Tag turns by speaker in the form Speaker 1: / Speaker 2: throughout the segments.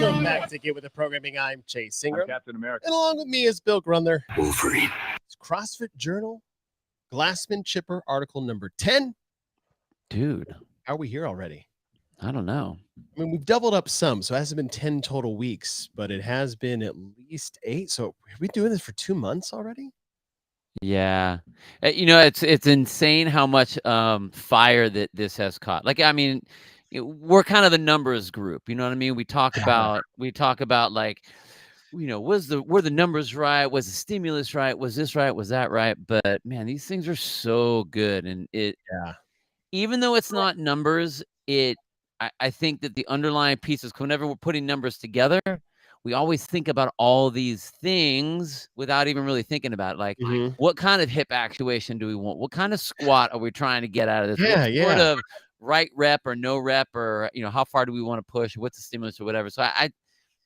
Speaker 1: Welcome back to Get With The Programming. I'm Chase Singer.
Speaker 2: I'm Captain America.
Speaker 1: And along with me is Bill Grundler.
Speaker 3: Wolverine.
Speaker 1: It's CrossFit Journal, Glassman Chipper, article number 10.
Speaker 4: Dude,
Speaker 1: how are we here already?
Speaker 4: I don't know.
Speaker 1: I mean, we've doubled up some, so it hasn't been 10 total weeks, but it has been at least 8. So are we doing this for 2 months already?
Speaker 4: Yeah. It's insane how much fire that this has caught. Like, I mean, we're kind of the numbers group. You know what I mean? We talk about like, were the numbers right? Was the stimulus right? Was this right? Was that right? But man, these things are so good. And even though it's not numbers, I think that the underlying pieces, whenever we're putting numbers together, we always think about all these things without even really thinking about it. Like, what kind of hip actuation do we want? What kind of squat are we trying to get out of this? What sort of right rep or no rep, or how far do we want to push? What's the stimulus or whatever? So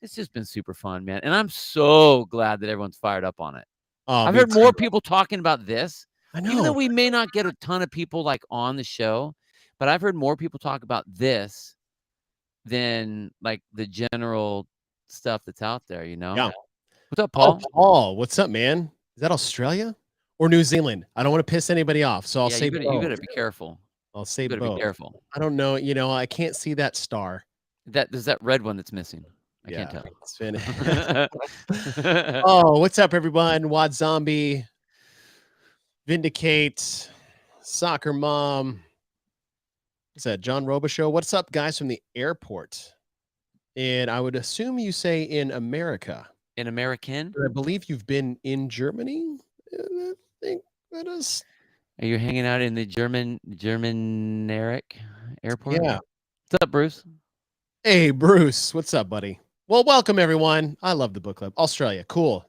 Speaker 4: it's just been super fun, man. And I'm so glad that everyone's fired up on it. I've heard more people talking about this. I know. Even though we may not get a ton of people like on the show, but I've heard more people talk about this than like the general stuff that's out there, Yeah. What's up, Paul?
Speaker 1: Oh, Paul, what's up, man? Is that Australia or New Zealand? I don't want to piss anybody off, so I'll say
Speaker 4: you better be careful.
Speaker 1: I'll say
Speaker 4: you better
Speaker 1: both.
Speaker 4: Be careful.
Speaker 1: I don't know. I can't see that star.
Speaker 4: There's that red one that's missing. I can't tell.
Speaker 1: It's finished. Oh, what's up, everyone? Wad Zombie, Vindicate, Soccer Mom. What's that? John Robichaux. What's up, guys, from the airport? And I would assume you say in America.
Speaker 4: In American?
Speaker 1: I believe you've been in Germany. I think that is.
Speaker 4: Are you hanging out in the German-Eric airport?
Speaker 1: Yeah.
Speaker 4: What's up, Bruce?
Speaker 1: Hey, Bruce. What's up, buddy? Well, welcome, everyone. I love the book club. Australia. Cool.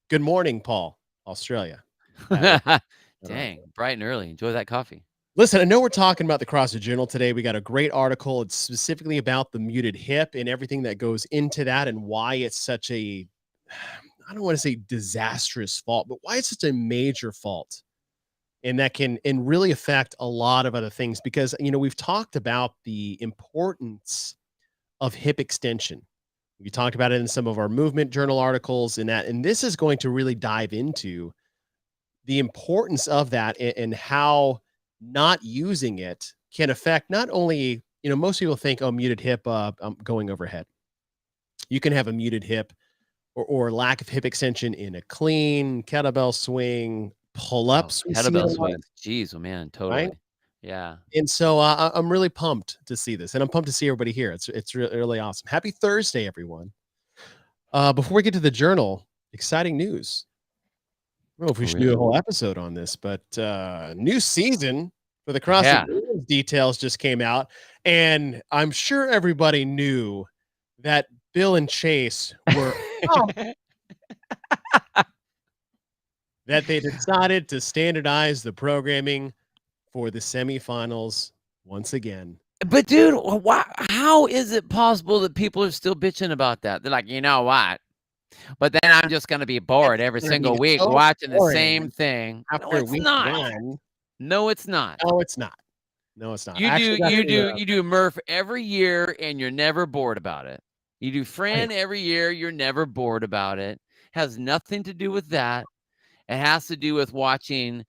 Speaker 1: Good morning, Paul. Australia.
Speaker 4: Dang, bright and early. Enjoy that coffee.
Speaker 1: Listen, I know we're talking about the CrossFit Journal today. We got a great article. It's specifically about the muted hip and everything that goes into that and why it's such a, I don't want to say disastrous fault, but why it's such a major fault. And that can really affect a lot of other things because, we've talked about the importance of hip extension. We talked about it in some of our movement journal articles and this is going to really dive into the importance of that and how not using it can affect not only, most people think, oh, muted hip, I'm going overhead. You can have a muted hip or lack of hip extension in a clean kettlebell swing, pull-ups.
Speaker 4: Kettlebell swings. Jeez, oh man, totally. Right? Yeah.
Speaker 1: And so I'm really pumped to see this, and I'm pumped to see everybody here. It's really awesome. Happy Thursday, everyone. Before we get to the journal, exciting news. I don't know if we should do a whole episode on this, but new season for the CrossFit details just came out, and I'm sure everybody knew that Bill and Chase were that they decided to standardize the programming for the semifinals once again.
Speaker 4: But dude, how is it possible that people are still bitching about that? They're like, you know what? But then I'm just going to be bored every single week watching the same thing.
Speaker 1: After week one.
Speaker 4: No, it's not.
Speaker 1: No, it's not. No, it's not.
Speaker 4: You do Murph every year and you're never bored about it. You do Fran every year, you're never bored about it. Has nothing to do with that. It has to do with watching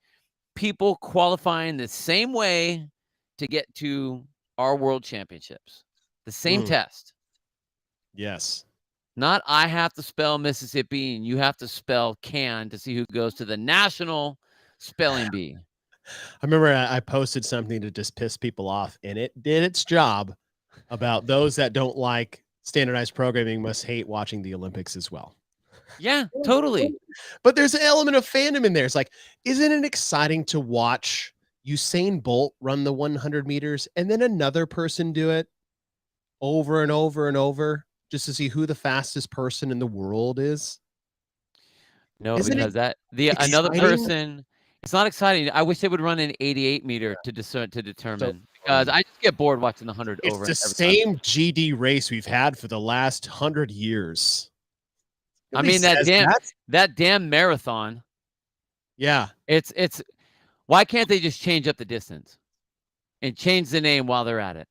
Speaker 4: people qualifying the same way to get to our world championships. The same test.
Speaker 1: Yes.
Speaker 4: Not I have to spell Mississippi and you have to spell can to see who goes to the national spelling bee.
Speaker 1: I remember I posted something to just piss people off, and it did its job about those that don't like standardized programming must hate watching the Olympics as well.
Speaker 4: Yeah, totally.
Speaker 1: But there's an element of fandom in there. It's like, isn't it exciting to watch Usain Bolt run the 100 meters and then another person do it over and over and over just to see who the fastest person in the world is?
Speaker 4: No, because another person, it's not exciting. I wish they would run an 88 meter to determine because I just get bored watching the 100 over.
Speaker 1: It's the same GD race we've had for the last 100 years.
Speaker 4: I mean, that damn marathon.
Speaker 1: Yeah.
Speaker 4: It's why can't they just change up the distance and change the name while they're at it?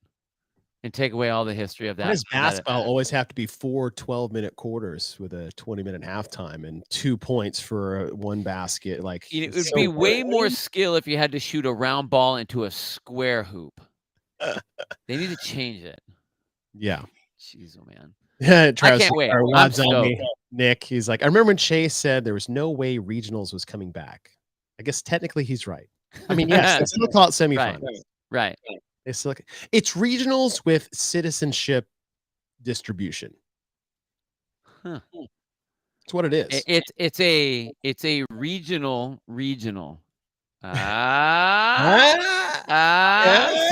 Speaker 4: and take away all the history of
Speaker 1: Why
Speaker 4: that.
Speaker 1: does basketball always have to be 4 12-minute quarters with a 20-minute halftime and 2 points for one basket? Like,
Speaker 4: It
Speaker 1: it's
Speaker 4: would
Speaker 1: so
Speaker 4: be way more
Speaker 1: boring.
Speaker 4: skill if you had to shoot a round ball into a square hoop. They need to change it.
Speaker 1: Yeah.
Speaker 4: Jeez, oh man. I
Speaker 1: Travis,
Speaker 4: can't wait. I'm
Speaker 1: Rod's on
Speaker 4: stoked.
Speaker 1: me. Nick, he's like, I remember when Chase said there was no way regionals was coming back. I guess technically he's right. I mean, yes, they still call it
Speaker 4: Right.
Speaker 1: semifinals.
Speaker 4: Right.
Speaker 1: They still, it's regionals with citizenship distribution.
Speaker 4: Huh.
Speaker 1: It's what it is.
Speaker 4: It's a regional. See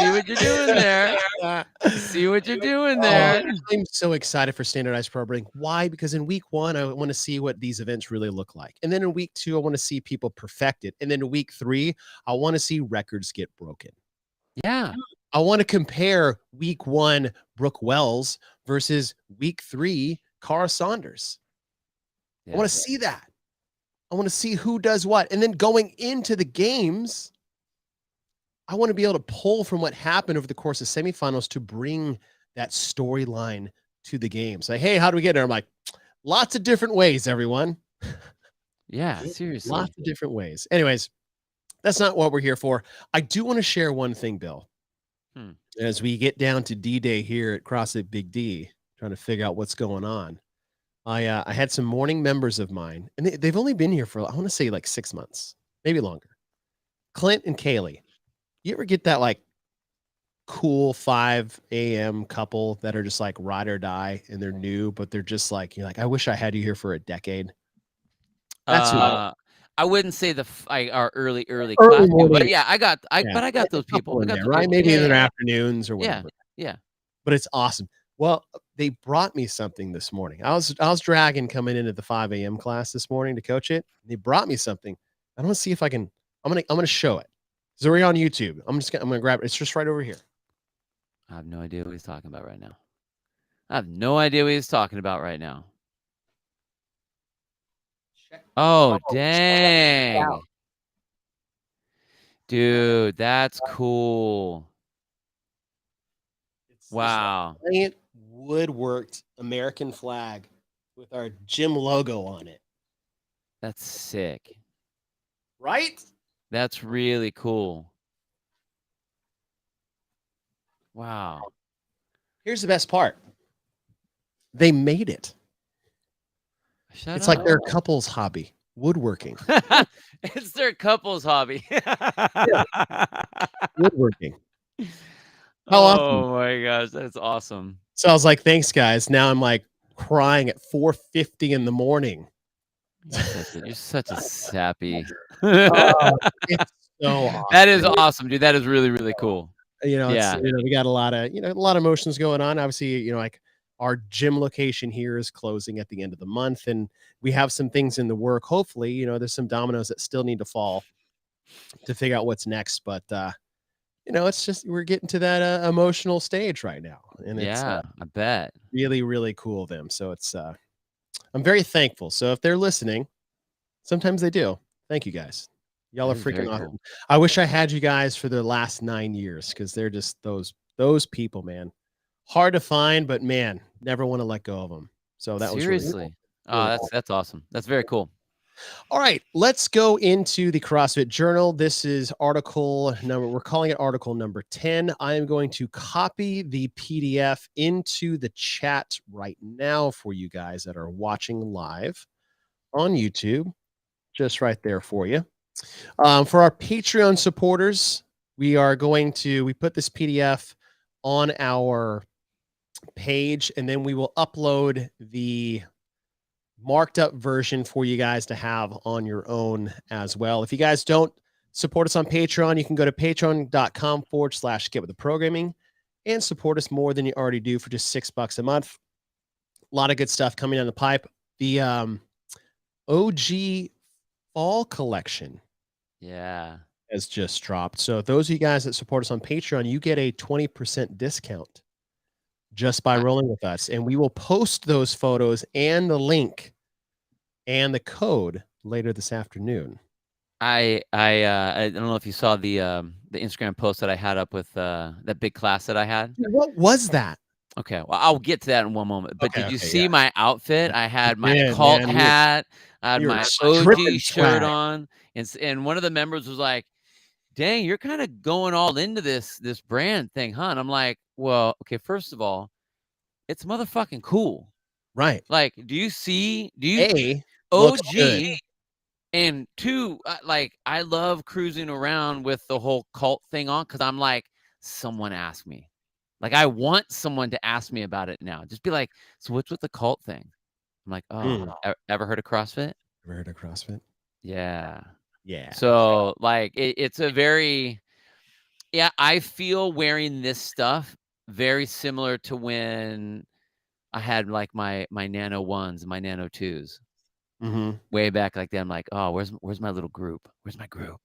Speaker 4: what you're doing there. See what you're doing there.
Speaker 1: I'm so excited for standardized programming. Why? Because in week 1, I want to see what these events really look like. And then in week 2, I want to see people perfect it. And then in week 3, I want to see records get broken.
Speaker 4: Yeah.
Speaker 1: I want to compare week 1 Brooke Wells versus week 3 Cara Saunders. I want to see that. I want to see who does what. And then going into the games, I want to be able to pull from what happened over the course of semifinals to bring that storyline to the games. Like, hey, how do we get there? I'm like, lots of different ways, everyone.
Speaker 4: Yeah, seriously.
Speaker 1: Lots of different ways. Anyways, that's not what we're here for. I do want to share one thing, Bill. As we get down to D-Day here at CrossFit Big D, trying to figure out what's going on. I had some morning members of mine, and they've only been here for, I want to say, like 6 months, maybe longer. Clint and Kaylee. You ever get that like cool 5 a.m. couple that are just like ride or die and they're new, but they're just like, you're like, I wish I had you here for a decade. That's who
Speaker 4: I wouldn't say our early
Speaker 1: early
Speaker 4: class people,
Speaker 1: morning.
Speaker 4: but yeah, I got those people.
Speaker 1: In
Speaker 4: I got
Speaker 1: there,
Speaker 4: those
Speaker 1: right?
Speaker 4: people.
Speaker 1: Maybe in their
Speaker 4: Yeah.
Speaker 1: afternoons or whatever.
Speaker 4: Yeah.
Speaker 1: But it's awesome. Well, they brought me something this morning. I was dragging coming into the 5 a.m. class this morning to coach it. They brought me something. I want to see if I can. I'm gonna show it. So we're on YouTube. I'm gonna grab it. It's just right over here.
Speaker 4: I have no idea what he's talking about right now. Oh, dang. Dude, that's cool. Wow.
Speaker 1: Giant woodworked American flag with our gym logo on it.
Speaker 4: That's sick.
Speaker 1: Right?
Speaker 4: That's really cool. Wow.
Speaker 1: Here's the best part. They made it. It's like their couple's hobby, woodworking.
Speaker 4: It's their couple's hobby.
Speaker 1: Woodworking. How
Speaker 4: awesome. My gosh, that's awesome.
Speaker 1: So I was like, thanks, guys. Now I'm like crying at 4:50 in the morning.
Speaker 4: You're such a sappy.
Speaker 1: It's so awesome.
Speaker 4: That is awesome, dude. That is really, really cool.
Speaker 1: We got a lot of emotions going on. Obviously, like our gym location here is closing at the end of the month, and we have some things in the work. Hopefully, there's some dominoes that still need to fall to figure out what's next. But it's just we're getting to that emotional stage right now, and it's
Speaker 4: I bet
Speaker 1: really, really cool of them. So it's I'm very thankful. So if they're listening, sometimes they do. Thank you guys. Y'all are freaking awesome. Cool. I wish I had you guys for the last 9 years because they're just those people, man. Hard to find, but man, never want to let go of them. So that was really
Speaker 4: cool. That's awesome. That's very cool.
Speaker 1: All right, let's go into the CrossFit Journal. This is article number, we're calling it article number 10. I am going to copy the PDF into the chat right now for you guys that are watching live on YouTube. Just right there for you. For our Patreon supporters, we put this PDF on our page, and then we will upload the marked up version for you guys to have on your own as well. If you guys don't support us on Patreon, you can go to patreon.com/get with the programming and support us more than you already do for just $6 a month. A lot of good stuff coming down the pipe. The OG fall collection has just dropped. So those of you guys that support us on Patreon, you get a 20% discount just by rolling with us. And we will post those photos and the link and the code later this afternoon.
Speaker 4: I don't know if you saw the Instagram post that I had up with that big class that I had.
Speaker 1: What was that?
Speaker 4: Okay, well, I'll get to that in one moment. But
Speaker 1: Okay,
Speaker 4: did you
Speaker 1: okay, yeah.
Speaker 4: see my outfit? I
Speaker 1: You
Speaker 4: had my
Speaker 1: did,
Speaker 4: cult
Speaker 1: man.
Speaker 4: hat, I had
Speaker 1: You were
Speaker 4: my OG
Speaker 1: stripping
Speaker 4: shirt
Speaker 1: swag.
Speaker 4: on, and one of the members was like, "Dang, you're kind of going all into this brand thing, huh?" And I'm like, "Well, okay, first of all, it's motherfucking cool.
Speaker 1: Right.
Speaker 4: Like, do you
Speaker 1: Looks good.
Speaker 4: OG and two, like I love cruising around with the whole cult thing on because I'm like, someone asked me. Like I want someone to ask me about it now. Just be like, so what's with the cult thing? I'm like, oh,
Speaker 1: Mm.
Speaker 4: ever heard of CrossFit?
Speaker 1: Ever heard of CrossFit?
Speaker 4: Yeah.
Speaker 1: Yeah.
Speaker 4: So like it's a very yeah, I feel wearing this stuff very similar to when I had like my nano ones, my nano twos.
Speaker 1: Mhm.
Speaker 4: Way back like that. I'm like, oh, where's my little group? Where's my group?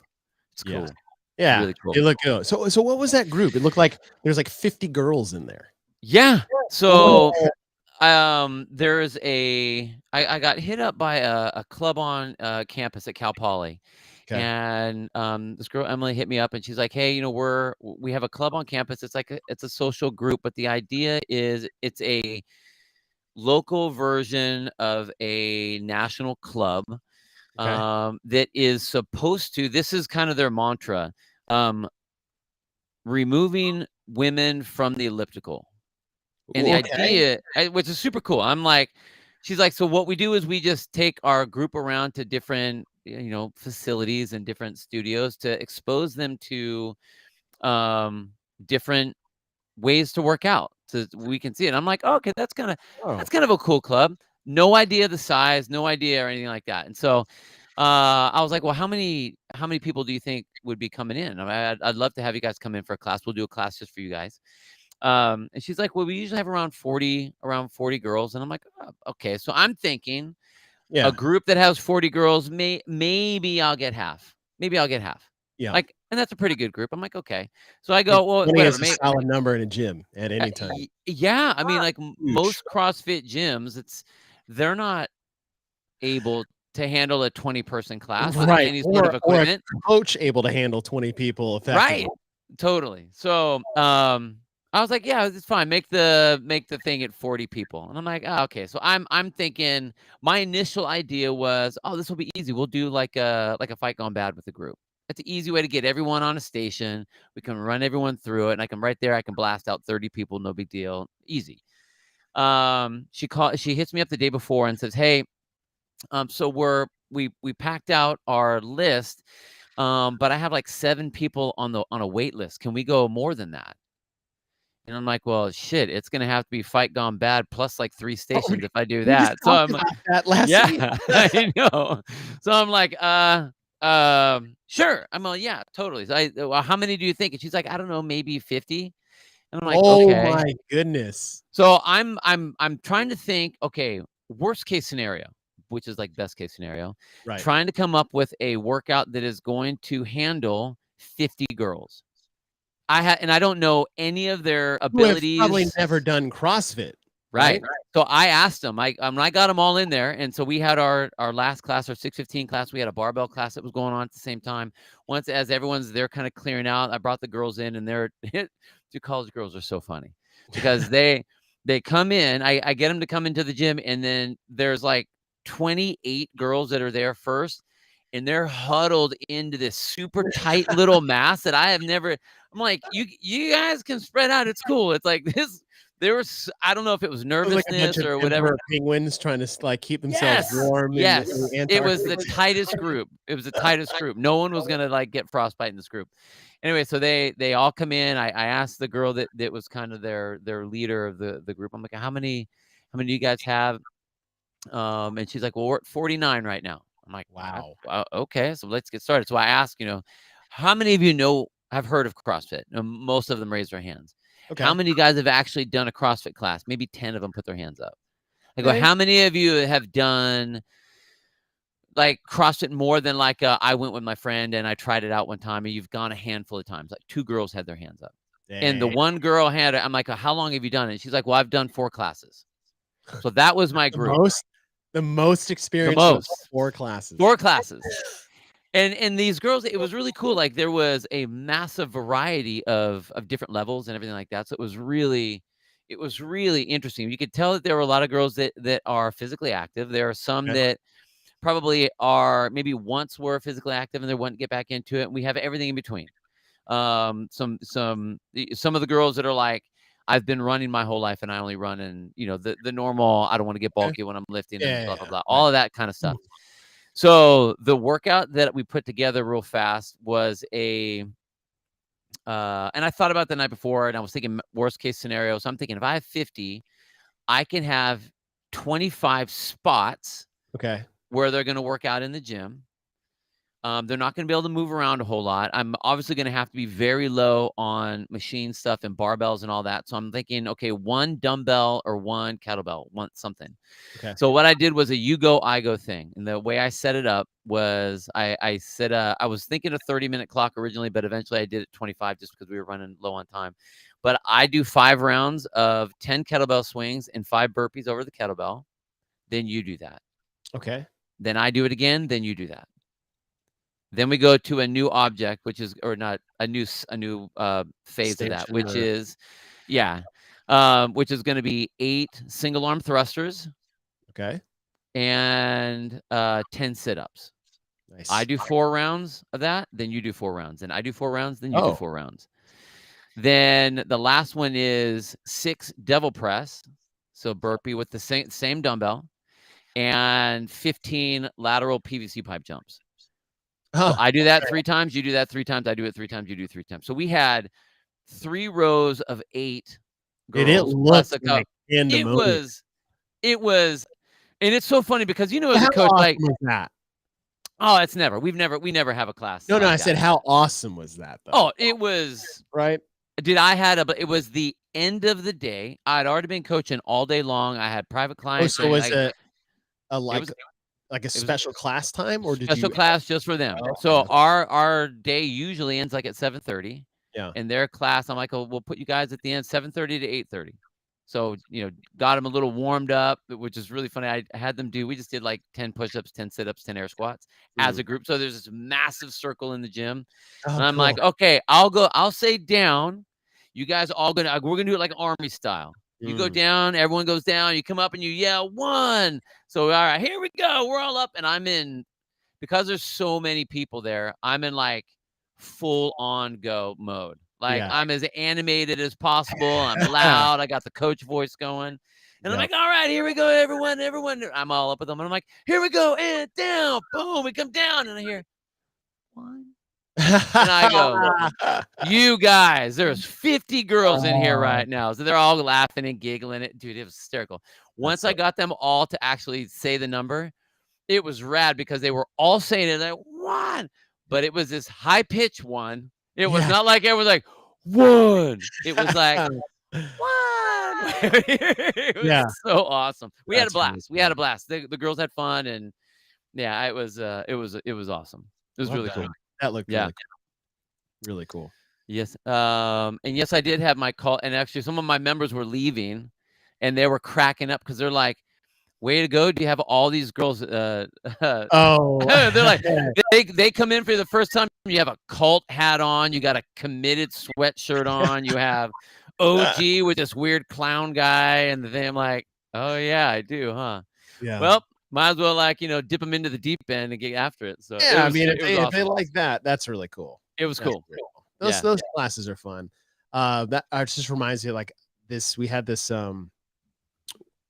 Speaker 4: It's
Speaker 1: Yeah.
Speaker 4: cool. It's
Speaker 1: Yeah.
Speaker 4: really cool.
Speaker 1: It looked good. So what was that group? It looked like there's like 50 girls in there.
Speaker 4: Yeah.
Speaker 1: Oh,
Speaker 4: So there's I got hit up by a club on campus at Cal Poly.
Speaker 1: okay.
Speaker 4: And this girl Emily hit me up and she's like, "Hey, we have a club on campus. It's like it's a social group, but the idea is it's a local version of a national club
Speaker 1: Okay.
Speaker 4: that is supposed to this is kind of their mantra, um, removing women from the elliptical. And the
Speaker 1: Ooh, okay.
Speaker 4: idea which is super cool. I'm like she's like, "So what we do is we just take our group around to different, facilities and different studios to expose them to, different ways to work out so we can see it." I'm like, oh, "Okay,
Speaker 1: Oh,
Speaker 4: that's kind of a cool club." No idea the size, no idea or anything like that. And so, I was like, "Well, how many people do you think would be coming in? I mean, I'd love to have you guys come in for a class. We'll do a class just for you guys." And she's like, "Well, we usually have around 40 girls." And I'm like, "Oh, okay." So I'm thinking a
Speaker 1: yeah.
Speaker 4: group that has 40 girls, maybe I'll get half. Maybe I'll get half.
Speaker 1: Yeah.
Speaker 4: Like, and that's a pretty good group. I'm like, okay. So I
Speaker 1: Like
Speaker 4: go, well,
Speaker 1: 20
Speaker 4: whatever.
Speaker 1: is a solid number in a gym at any time.
Speaker 4: Yeah. I mean, like
Speaker 1: Huge.
Speaker 4: most CrossFit gyms, they're not able to handle a 20-person class with
Speaker 1: Right.
Speaker 4: any sort of
Speaker 1: Or a
Speaker 4: equipment.
Speaker 1: coach able to handle 20 people effectively.
Speaker 4: Right. Totally. So, I was like, "Yeah, it's fine. Make the thing at 40 people." And I'm like, "Oh, okay." So I'm thinking my initial idea was, "Oh, this will be easy. We'll do like a fight gone bad with the group. It's an easy way to get everyone on a station. We can run everyone through it, and I can blast out 30 people, no big deal. Easy." She hits me up the day before and says, "Hey, so we packed out our list, but I have like 7 people on a wait list. Can we go more than that?" And I'm like, "Well, shit, it's gonna have to be fight gone bad plus like 3
Speaker 1: Oh,
Speaker 4: stations if I do
Speaker 1: we just
Speaker 4: that." So
Speaker 1: talked
Speaker 4: I'm like,
Speaker 1: about that last
Speaker 4: "Yeah,
Speaker 1: week.
Speaker 4: I know." So I'm like, sure." I'm like, "Yeah, totally." So "Well, how many do you think?" And she's like, "I don't know, maybe 50." And I'm like,
Speaker 1: Oh
Speaker 4: "Okay."
Speaker 1: my goodness.
Speaker 4: So I'm trying to think, okay, worst case scenario, which is like best case scenario,
Speaker 1: Right.
Speaker 4: trying to come up with a workout that is going to handle 50 girls. And I don't know any of their
Speaker 1: Who have probably
Speaker 4: abilities.
Speaker 1: never done CrossFit, right?
Speaker 4: Right. So I asked them, I got them all in there. And so we had our last class, our 615 class. We had a barbell class that was going on at the same time. Once, as everyone's there kind of clearing out, I brought the girls in and two college girls are so funny because they come in, I get them to come into the gym. And then there's like 28 girls that are there first. And they're huddled into this super tight little mass that I have never. I'm like, you guys can spread out. It's cool. It's like this. I don't know if it was
Speaker 1: It was like a bunch
Speaker 4: nervousness
Speaker 1: of
Speaker 4: or whatever.
Speaker 1: emperor penguins trying to like keep themselves
Speaker 4: Yes,
Speaker 1: warm in the
Speaker 4: yes. It was the
Speaker 1: Antarctica.
Speaker 4: tightest group. It was the tightest group. No one was gonna like get frostbite in this group. Anyway, so they all come in. I asked the girl that was kind of their leader of the group. I'm like, how many do you guys have? And she's like, well, we're at 49 right now. I'm like,
Speaker 1: Wow.
Speaker 4: Okay, so let's get started. So I asked, how many of you have heard of CrossFit? Most of them raised their hands. How
Speaker 1: Okay.
Speaker 4: many guys have actually done a CrossFit class? Maybe 10 of them put their hands up. I go,
Speaker 1: Okay.
Speaker 4: how many of you have done like CrossFit more than like I went with my friend and I tried it out one time, and you've gone a handful of times? Like 2 girls had their hands up. And the
Speaker 1: Dang.
Speaker 4: one girl I'm like, how long have you done it? And she's like, well, I've done 4 classes. So that was my
Speaker 1: The
Speaker 4: group.
Speaker 1: most the most
Speaker 4: The
Speaker 1: experience with
Speaker 4: most.
Speaker 1: 4 classes.
Speaker 4: 4 classes. And these girls, it was really cool. Like there was a massive variety of different levels and everything like that. So it was really interesting. You could tell that there were a lot of girls that are physically active. There are some
Speaker 1: Okay.
Speaker 4: that probably are maybe once were physically active and they want to get back into it. And we have everything in between. Some of the girls that are like, I've been running my whole life and I only run in, the normal, I don't want to get bulky when I'm lifting and
Speaker 1: Yeah,
Speaker 4: blah, blah, blah,
Speaker 1: right.
Speaker 4: all of that kind of stuff. So the workout that we put together real fast was and I thought about the night before and I was thinking worst case scenario. So I'm thinking if I have 50, I can have 25 spots
Speaker 1: Okay.
Speaker 4: where they're going to work out in the gym. They're not going to be able to move around a whole lot. I'm obviously going to have to be very low on machine stuff and barbells and all that. So I'm thinking, okay, one dumbbell or one kettlebell, one something.
Speaker 1: Okay.
Speaker 4: So what I did was a you go, I go thing. And the way I set it up was I said, I was thinking a 30-minute clock originally, but eventually I did it 25 just because we were running low on time. But I do 5 rounds of 10 kettlebell swings and 5 burpees over the kettlebell. Then you do that.
Speaker 1: Okay.
Speaker 4: Then I do it again. Then you do that. Then we go to a new object, which is, or not a new phase of that, which is going to be 8 single arm thrusters.
Speaker 1: Okay.
Speaker 4: And 10 sit-ups.
Speaker 1: Nice.
Speaker 4: I do 4 rounds of that, then you do 4 rounds. And I do 4 rounds, then you do 4 rounds. Then the last one is 6 devil press. So burpee with the same dumbbell and 15 lateral PVC pipe jumps. So I do that 3 times, you do that 3 times, I do it 3 times, you do 3 times. So we had 3 rows of 8 girls.
Speaker 1: It looked like
Speaker 4: it was, and it's so funny because as a coach,
Speaker 1: awesome
Speaker 4: like,
Speaker 1: was that?
Speaker 4: Oh, it's never. We never have a class.
Speaker 1: No,
Speaker 4: like
Speaker 1: I said, how awesome was that though?
Speaker 4: Oh, it was
Speaker 1: right.
Speaker 4: It was the end of the day. I'd already been coaching all day long. I had private clients.
Speaker 1: So was it like a special class time, or did you
Speaker 4: special class just for them?
Speaker 1: Oh,
Speaker 4: So
Speaker 1: okay.
Speaker 4: our day usually ends like at 7:30.
Speaker 1: Yeah.
Speaker 4: And their class, I'm like, oh, we'll put you guys at the end 7:30 to 8:30. So, got them a little warmed up, which is really funny. I had them we just did like 10 push-ups, 10 sit-ups, 10 air squats as a group. So there's this massive circle in the gym.
Speaker 1: Oh,
Speaker 4: and I'm like, okay, I'll say down. You guys we're gonna do it like army style. You go down, everyone goes down, you come up and you yell 1. So all right, here we go. We're all up. And because there's so many people there, I'm in like full on go mode. Like I'm as animated as possible. I'm loud. I got the coach voice going. And I'm like, all right, here we go, everyone. I'm all up with them. And I'm like, here we go. And down. Boom. We come down. And I hear 1. And I go, you guys, there's 50 girls in here right now. So they're all laughing and giggling. Dude, it was hysterical. Once I got them all to actually say the number, it was rad because they were all saying it like 1. But it was this high pitch 1. It was not like everyone was like 1. It was like 1. It was so awesome. We had a blast. We had a blast. The girls had fun, and it was awesome. It was really cool.
Speaker 1: That looked really cool. Really cool.
Speaker 4: Yes. And yes, I did have my call, and actually some of my members were leaving, and they were cracking up because they're like, way to go. Do you have all these girls? They're like, they come in for the first time. You have a cult hat on. You got a committed sweatshirt on. You have OG with this weird clown guy. And then I'm like, oh, yeah, I do, huh?
Speaker 1: Yeah.
Speaker 4: Well, might as well dip them into the deep end and get after it. So
Speaker 1: yeah, if they like that, that's really cool.
Speaker 4: It was cool.
Speaker 1: Those classes are fun. That just reminds me of like this. We had this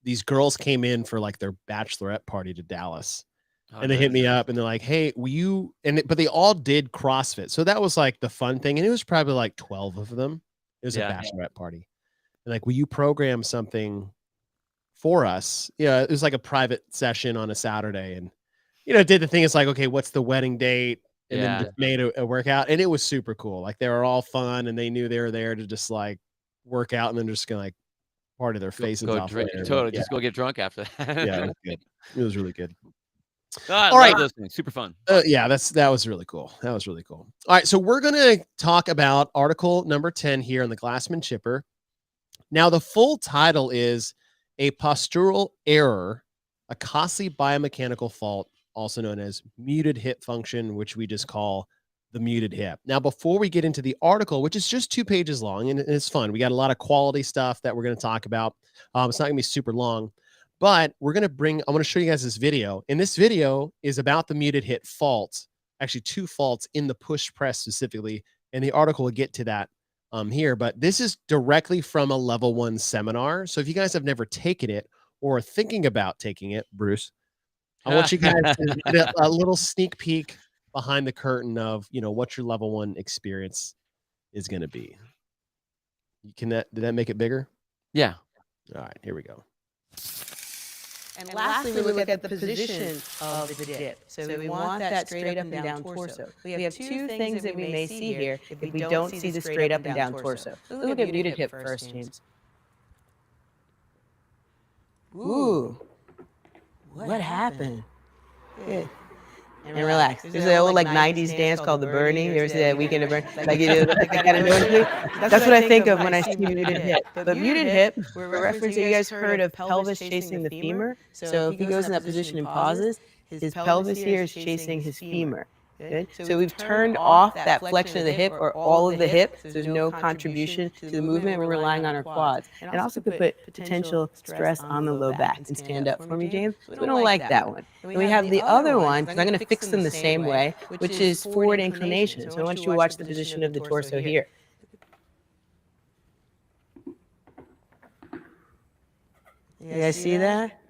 Speaker 1: these girls came in for like their bachelorette party to Dallas, and they hit me up and they're like, "Hey, will you?" But they all did CrossFit, so that was like the fun thing. And it was probably like 12 of them. It was a bachelorette party, and like, will you program something for us? Yeah, it was like a private session on a Saturday, and did the thing. It's like, okay, what's the wedding date? And then just made a workout, and it was super cool. Like they were all fun, and they knew they were there to just like work out, and then just gonna like part of their faces off.
Speaker 4: Totally, just go get drunk after that.
Speaker 1: Yeah, it was good. It was really good.
Speaker 4: All right, those things. Super fun.
Speaker 1: That was really cool. That was really cool. All right, so we're gonna talk about article number 10 here in the Glassman Chipper. Now, the full title is "A Postural Error, a Costly Biomechanical Fault also known as muted hip function, which we just call the muted hip. Now, before we get into the article, which is just 2 pages long, and it's fun, we got a lot of quality stuff that we're going to talk about. It's not going to be super long, but I want to show you guys this video. And this video is about the muted hip fault, actually 2 faults in the push press specifically. And the article will get to that here, but this is directly from a level 1 seminar. So if you guys have never taken it or are thinking about taking it, Bruce, I want you guys to get a little sneak peek behind the curtain of, what your level 1 experience is going to be. Did that make it bigger?
Speaker 4: Yeah.
Speaker 1: All right, here we go.
Speaker 2: And lastly, we look at the position of the dip. So we want that straight up and down torso. We have 2 things that we may see here if we don't see the straight up and down torso. Let's look at muted hip first, James. Ooh, what happened? Good. And relax. There's an old 90s dance called the Burning. You ever see that Weekend of Burning? Like you do, like kind of noise. That's what I think of when I see muted hip. But muted hip, we're referencing, you guys heard of pelvis chasing the femur? So if he goes in that position and pauses, his pelvis here is chasing his femur. Good. So we've turned off that flexion of the hip or all of the hip. So there's no contribution to the movement. We're relying on our quads. And also could put potential stress on the low back. And stand up for me, James. So we don't like that one. And we have the other one, because I'm going to fix them the same way, which is forward inclination. So I want you to watch the position of the torso here. You guys see that?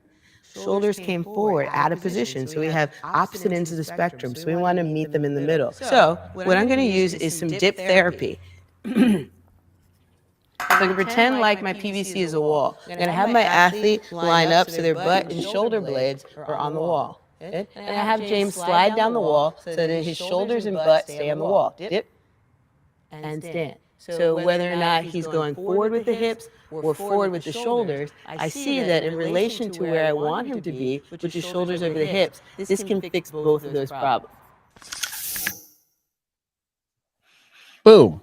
Speaker 2: Shoulders came forward, out of position. So we have opposite ends of the spectrum. So we want to meet them in the middle. So what I'm going to use is some dip therapy. I'm going to pretend like my PVC is a wall. I'm going to have my athlete line up so their butt and shoulder blades are on the wall. And I have James slide down the wall so that his shoulders and butt stay on the wall. Dip and stand. So whether or not he's going forward with the hips or forward with the shoulders, I see that in relation to where I want him to be, which is shoulders over the hips, this can fix both of those problems.
Speaker 1: Boom.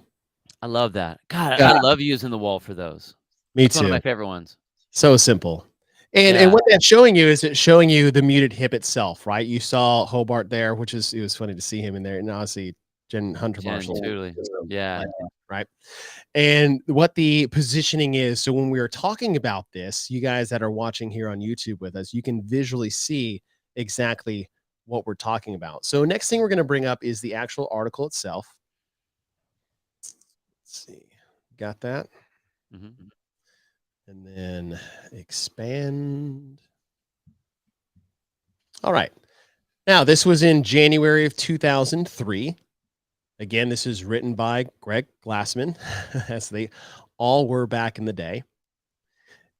Speaker 4: I love that. God, I love using the wall for those.
Speaker 1: Me
Speaker 4: It's
Speaker 1: too.
Speaker 4: one of my favorite ones.
Speaker 1: So simple. And what that's showing you is it's showing you the muted hip itself, right? You saw Hobart there, it was funny to see him in there. And obviously Jen Hunter Marshall.
Speaker 4: Totally. Yeah.
Speaker 1: Right. And what the positioning is. So when we are talking about this, you guys that are watching here on YouTube with us, you can visually see exactly what we're talking about. So next thing we're going to bring up is the actual article itself. Let's see. Got that?
Speaker 4: Mm-hmm.
Speaker 1: And then expand. All right. Now, this was in January of 2003. Again, this is written by Greg Glassman, as they all were back in the day.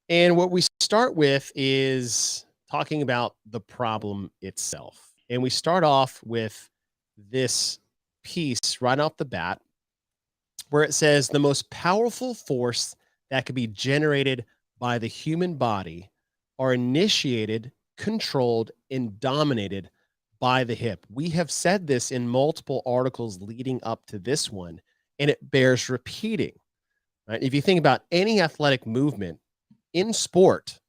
Speaker 1: And what we start with is talking about the problem itself. And we start off with this piece right off the bat, where it says the most powerful force that can be generated by the human body are initiated, controlled, and dominated by the hip. We have said this in multiple articles leading up to this one, and it bears repeating, right? If you think about any athletic movement in sport,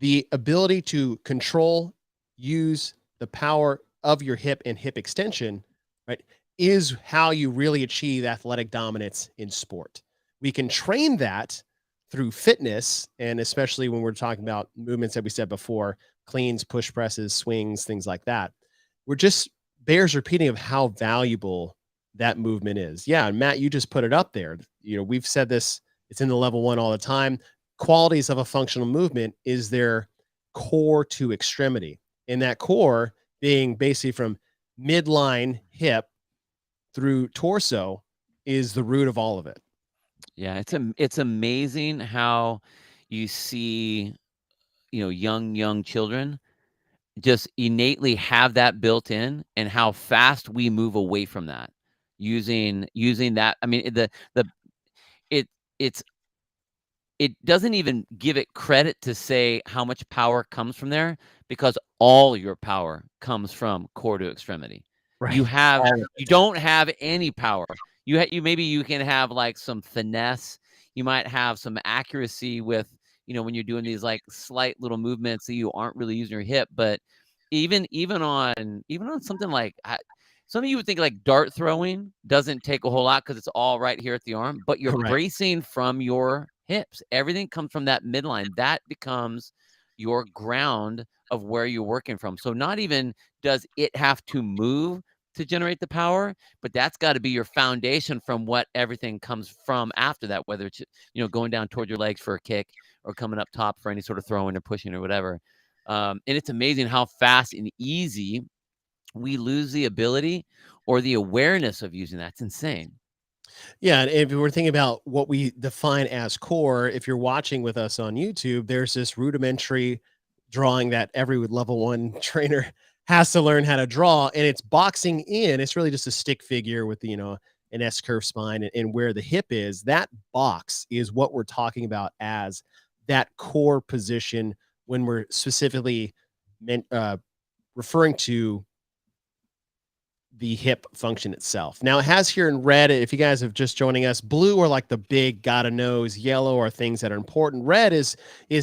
Speaker 1: the ability to control, use the power of your hip and hip extension, right, is how you really achieve athletic dominance in sport. We can train that through fitness, and especially when we're talking about movements that we said before, cleans, push presses, swings, things like that. We're just bears repeating of how valuable that movement is. Yeah, and Matt, you just put it up there. We've said this, it's in the level 1 all the time. Qualities of a functional movement is their core to extremity. And that core being basically from midline hip through torso is the root of all of it.
Speaker 4: Yeah, it's amazing how you see, young children just innately have that built in, and how fast we move away from that using that. I mean, it doesn't even give it credit to say how much power comes from there, because all your power comes from core to extremity.
Speaker 1: Right.
Speaker 4: You don't have any power. Maybe you can have like some finesse. You might have some accuracy with, when you're doing these like slight little movements that you aren't really using your hip, but even on something like some of you would think like dart throwing doesn't take a whole lot because it's all right here at the arm, but you're
Speaker 1: Right.
Speaker 4: bracing from your hips. Everything comes from that midline. That becomes your ground of where you're working from. So not even does it have to move to generate the power, but that's got to be your foundation from what everything comes from after that, whether it's, going down toward your legs for a kick or coming up top for any sort of throwing or pushing or whatever. And it's amazing how fast and easy we lose the ability or the awareness of using that. It's insane.
Speaker 1: Yeah, and if we're thinking about what we define as core, if you're watching with us on YouTube, there's this rudimentary drawing that every level 1 trainer has to learn how to draw, and it's boxing in. It's really just a stick figure with an S curve spine and where the hip is. That box is what we're talking about as that core position when we're specifically referring to the hip function itself. Now it has here in red, if you guys have just joining us, blue are like the big gotta knows, yellow are things that are important. Red is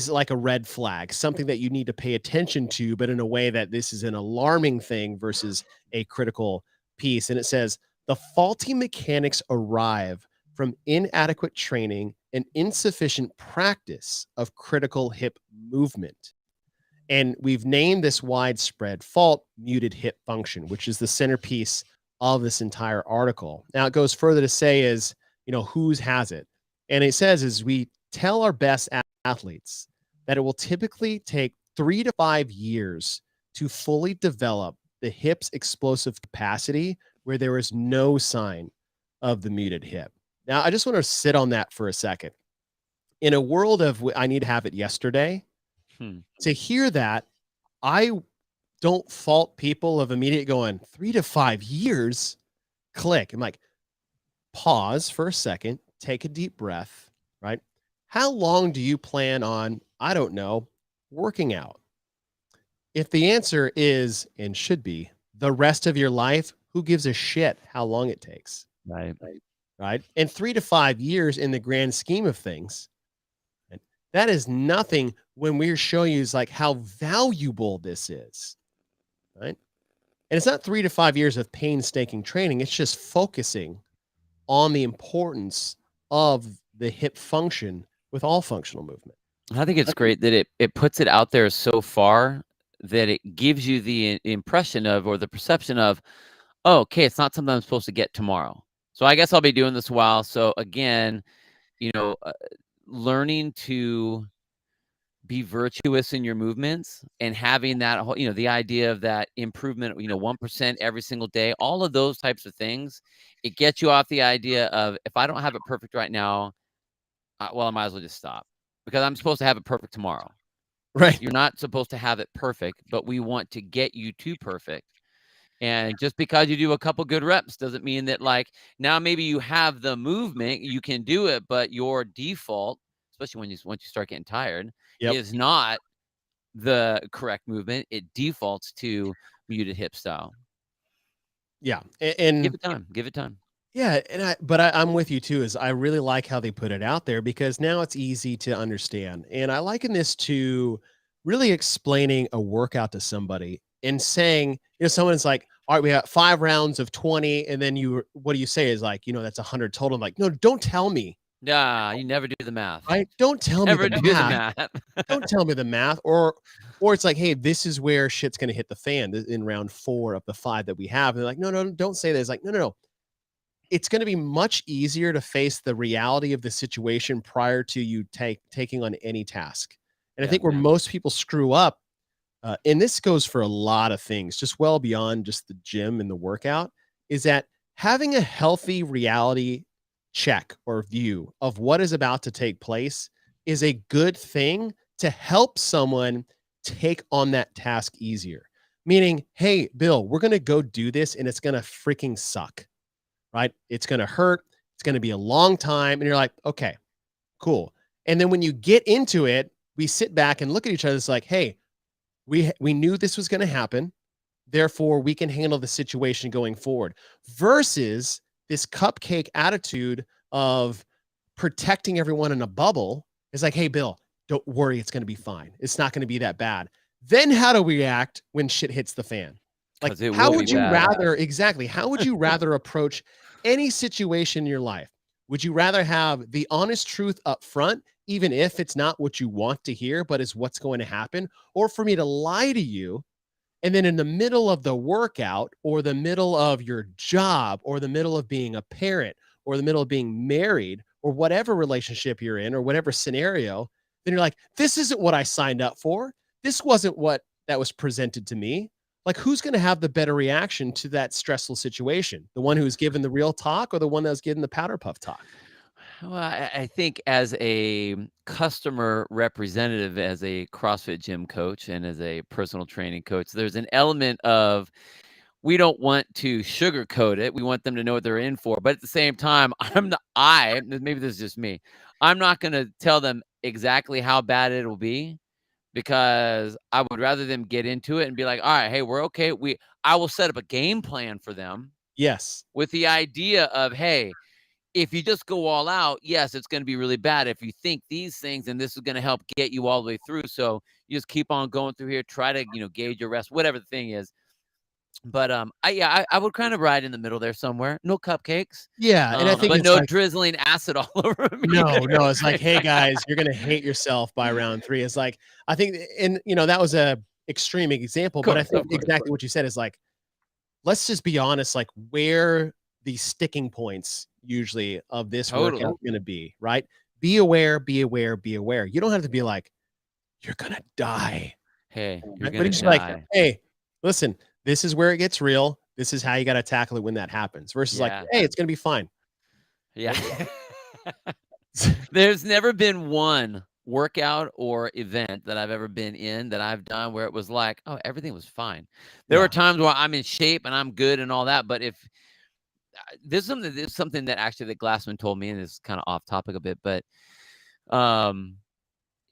Speaker 1: like a red flag, something that you need to pay attention to, but in a way that this is an alarming thing versus a critical piece. And it says the faulty mechanics arrive from inadequate training and insufficient practice of critical hip movement. And we've named this widespread fault muted hip function, which is the centerpiece of this entire article. Now it goes further to say is, whose has it? And it says is we tell our best athletes that it will typically take 3 to 5 years to fully develop the hip's explosive capacity where there is no sign of the muted hip. Now I just want to sit on that for a second. In a world of I need to have it yesterday, to hear that, I don't fault people of immediate going 3 to 5 years. Click. I'm like, pause for a second, take a deep breath, right? How long do you plan on, I don't know, working out? If the answer is and should be the rest of your life, who gives a shit how long it takes? Right. And 3 to 5 years in the grand scheme of things, that is nothing when we're showing you is like how valuable this is, right? And it's not 3 to 5 years of painstaking training. It's just focusing on the importance of the hip function with all functional movement.
Speaker 4: I think it's great that it puts it out there so far that it gives you the impression of, or the perception of, oh, okay, it's not something I'm supposed to get tomorrow. So I guess I'll be doing this a while. So again, learning to be virtuous in your movements and having that whole, the idea of that improvement, 1% every single day, all of those types of things, it gets you off the idea of, if I don't have it perfect right now, well, I might as well just stop, because I'm supposed to have it perfect tomorrow.
Speaker 1: Right.
Speaker 4: You're not supposed to have it perfect, but we want to get you to perfect. And just because you do a couple good reps doesn't mean that, like, now maybe you have the movement, you can do it, but your default, especially once you start getting tired, is not the correct movement. It defaults to muted hip style.
Speaker 1: Yeah. And
Speaker 4: give it time.
Speaker 1: Yeah. And I'm with you too, is I really like how they put it out there because now it's easy to understand. And I liken this to really explaining a workout to somebody and saying, someone's like, all right, we have 5 rounds of 20. And then what do you say is like, that's 100 total. I'm like, no, don't tell me.
Speaker 4: Nah, you never do the math.
Speaker 1: Right? Don't tell me the math. Don't tell me the math. Or it's like, hey, this is where shit's going to hit the fan in round 4 of the 5 that we have. And they're like, no, don't say that. It's like, no. It's going to be much easier to face the reality of the situation prior to you taking on any task. And I think where most people screw up, and this goes for a lot of things, just well beyond just the gym and the workout, is that having a healthy reality check or view of what is about to take place is a good thing to help someone take on that task easier. Meaning, hey, Bill, we're going to go do this and it's going to freaking suck, right? It's going to hurt. It's going to be a long time. And you're like, okay, cool. And then when you get into it, we sit back and look at each other. It's like, hey, we knew this was going to happen. Therefore, we can handle the situation going forward versus this cupcake attitude of protecting everyone in a bubble. Is like, hey, Bill, don't worry. It's going to be fine. It's not going to be that bad. Then how do we react when shit hits the fan? Like,
Speaker 4: 'Cause it
Speaker 1: how
Speaker 4: will be
Speaker 1: would you
Speaker 4: bad.
Speaker 1: rather exactly, how would you rather approach any situation in your life? Would you rather have the honest truth up front, even if it's not what you want to hear, but is what's going to happen? Or for me to lie to you, and then in the middle of the workout or the middle of your job or the middle of being a parent or the middle of being married or whatever relationship you're in or whatever scenario, then you're like, this isn't what I signed up for. This wasn't what that was presented to me. Like, who's going to have the better reaction to that stressful situation? The one who's given the real talk or the one that was given the powder puff talk?
Speaker 4: Well, I think as a customer representative, as a CrossFit gym coach, and as a personal training coach, there's an element of we don't want to sugarcoat it. We want them to know what they're in for. But at the same time, maybe this is just me. I'm not going to tell them exactly how bad it'll be because I would rather them get into it and be like, all right, hey, we're okay. I will set up a game plan for them
Speaker 1: Yes.
Speaker 4: with the idea of, hey, if you just go all out, yes, it's going to be really bad. If you think these things, and this is going to help get you all the way through. So you just keep on going through here, try to, gauge your rest, whatever the thing is. But I would kind of ride in the middle there somewhere. No cupcakes,
Speaker 1: Yeah. And I think
Speaker 4: but
Speaker 1: it's
Speaker 4: no
Speaker 1: like,
Speaker 4: drizzling acid all over me.
Speaker 1: no, it's like, hey guys, you're gonna hate yourself by round 3. It's like, I think, and that was a extreme example, but I think
Speaker 4: Of course.
Speaker 1: exactly what you said is like, let's just be honest, like where the sticking points usually of this
Speaker 4: Totally.
Speaker 1: workout gonna be, right? Be aware, be aware, be aware. You don't have to be like, you're gonna die.
Speaker 4: Hey, you're
Speaker 1: Right? But
Speaker 4: gonna
Speaker 1: it's just like,
Speaker 4: die.
Speaker 1: hey, listen, this is where it gets real. This is how you gotta tackle it when that happens. Versus like,
Speaker 4: Yeah.
Speaker 1: hey, it's gonna be fine.
Speaker 4: Yeah. There's never been one workout or event that I've ever been in that I've done where it was like, oh, everything was fine. There
Speaker 1: Yeah.
Speaker 4: were times where I'm in shape and I'm good and all that, but if this is something that actually that Glassman told me, and it's kind of off topic a bit, but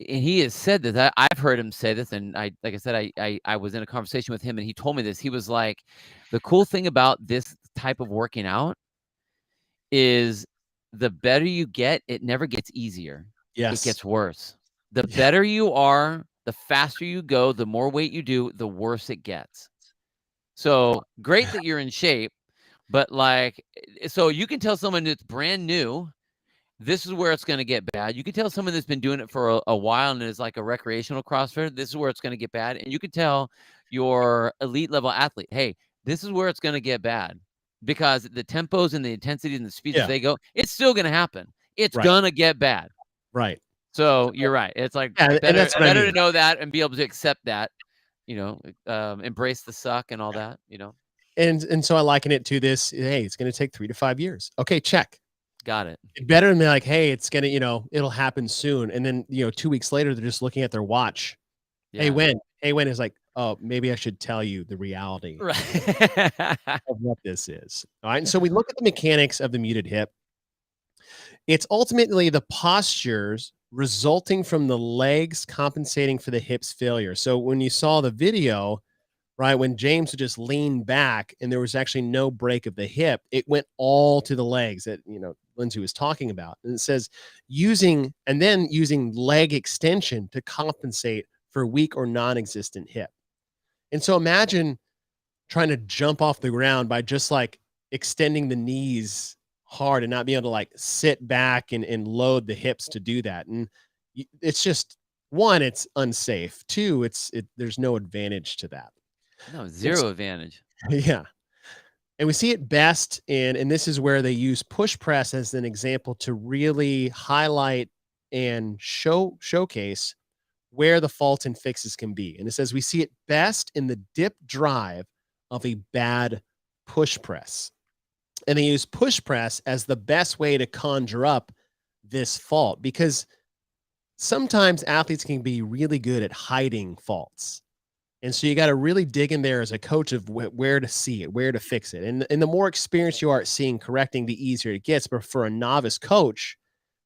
Speaker 4: and he has said that I've heard him say this, and like I said, I was in a conversation with him, and he told me this. He was like, the cool thing about this type of working out is the better you get, it never gets easier. It
Speaker 1: Yes.
Speaker 4: gets worse. The
Speaker 1: Yeah.
Speaker 4: better you are, the faster you go, the more weight you do, the worse it gets. So great that you're in shape, but like, so you can tell someone that's brand new, this is where it's going to get bad. You can tell someone that's been doing it for a while and is like a recreational CrossFitter, this is where it's going to get bad. And you can tell your elite level athlete, hey, this is where it's going to get bad because the tempos and the intensity and the speeds
Speaker 1: Yeah.
Speaker 4: they go, it's still going to happen. It's
Speaker 1: Right.
Speaker 4: going to get bad.
Speaker 1: Right.
Speaker 4: So you're right. It's like
Speaker 1: Yeah, and
Speaker 4: better
Speaker 1: that's what I
Speaker 4: to
Speaker 1: mean.
Speaker 4: know that and be able to accept that, embrace the suck and all that,
Speaker 1: And so I liken it to this, hey, it's gonna take 3 to 5 years. Okay, check.
Speaker 4: Got it.
Speaker 1: Better than like, hey, it's gonna, it'll happen soon. And then, 2 weeks later, they're just looking at their watch. Hey,
Speaker 4: Yeah.
Speaker 1: when? Hey, when is like, oh, maybe I should tell you the reality
Speaker 4: Right.
Speaker 1: of what this is. All right. And so we look at the mechanics of the muted hip. It's ultimately the postures resulting from the legs compensating for the hip's failure. So when you saw the video, right, when James would just lean back and there was actually no break of the hip, it went all to the legs that, Lindsay was talking about. And it says using leg extension to compensate for weak or non-existent hip. And so imagine trying to jump off the ground by just like extending the knees hard and not being able to like sit back and load the hips to do that. And it's just, one, it's unsafe. Two, there's no advantage to that.
Speaker 4: No, zero advantage.
Speaker 1: Yeah. And we see it best and this is where they use push press as an example to really highlight and showcase where the faults and fixes can be. And it says we see it best in the dip drive of a bad push press. And they use push press as the best way to conjure up this fault because sometimes athletes can be really good at hiding faults. And so you got to really dig in there as a coach of where to see it, where to fix it. And the more experience you are at seeing correcting, the easier it gets. But for a novice coach,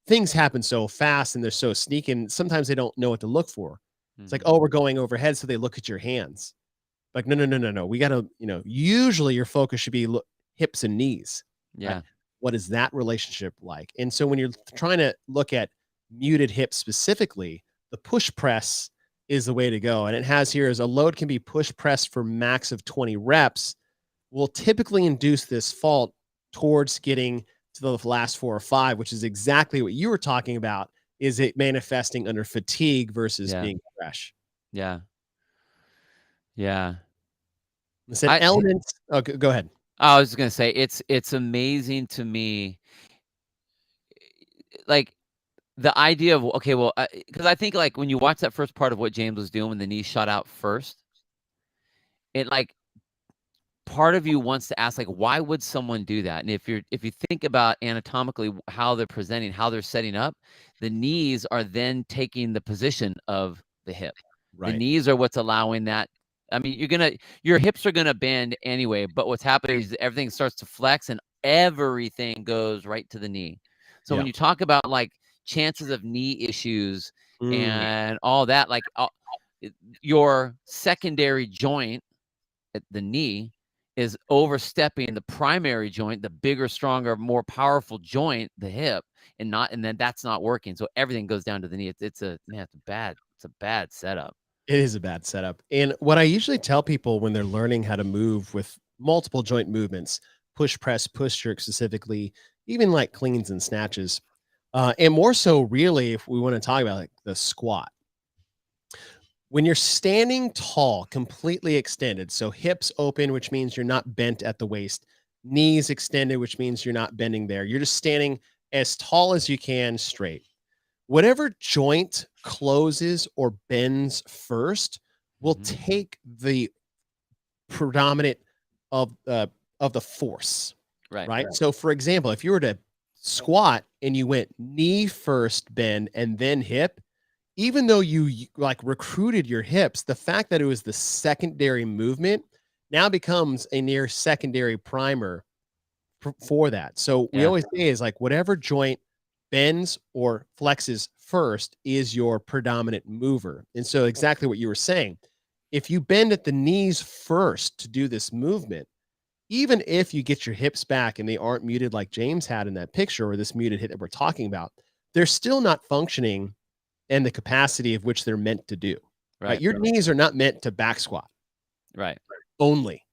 Speaker 1: things happen so fast and they're so sneaky. And sometimes they don't know what to look for. It's like, oh, we're going overhead. So they look at your hands. Like, no. We got to, usually your focus should be hips and knees.
Speaker 4: Yeah.
Speaker 1: Right? What is that relationship like? And so when you're trying to look at muted hips specifically, the push press is the way to go. And it has here is a load can be push pressed for max of 20 reps will typically induce this fault towards getting to the last 4 or 5, which is exactly what you were talking about. Is it manifesting under fatigue versus being fresh?
Speaker 4: Yeah. Yeah.
Speaker 1: I said elements. Oh, go ahead.
Speaker 4: I was gonna say it's amazing to me, like the idea of okay, well, because I think like when you watch that first part of what James was doing when the knee shot out first, it like part of you wants to ask like why would someone do that? And if you think about anatomically how they're presenting, how they're setting up, the knees are then taking the position of the hip. The
Speaker 1: Right.
Speaker 4: knees are what's allowing that. I mean, your hips are gonna bend anyway, but what's happening is everything starts to flex and everything goes right to the knee. So when
Speaker 1: Yeah.
Speaker 4: you talk about like chances of knee issues
Speaker 1: Mm.
Speaker 4: and all that, like your secondary joint at the knee is overstepping the primary joint, the bigger, stronger, more powerful joint, the hip, and then that's not working. So everything goes down to the knee. It's a bad setup.
Speaker 1: It is a bad setup. And what I usually tell people when they're learning how to move with multiple joint movements, push, press, push, jerk specifically, even like cleans and snatches, and more so, really, if we want to talk about like the squat. When you're standing tall, completely extended, so hips open, which means you're not bent at the waist, knees extended, which means you're not bending there. You're just standing as tall as you can straight. Whatever joint closes or bends first will
Speaker 4: Mhm.
Speaker 1: take the predominant of the force,
Speaker 4: Right.
Speaker 1: right? So, for example, if you were to squat and you went knee first bend and then hip, even though you like recruited your hips, the fact that it was the secondary movement now becomes a near secondary primer for that. So we
Speaker 4: Yeah.
Speaker 1: always say is like whatever joint bends or flexes first is your predominant mover. And so exactly what you were saying, if you bend at the knees first to do this movement, even if you get your hips back and they aren't muted like James had in that picture or this muted hit that we're talking about, they're still not functioning and the capacity of which they're meant to do. Right?
Speaker 4: Right.
Speaker 1: Your knees are not meant to back squat
Speaker 4: Right.
Speaker 1: only.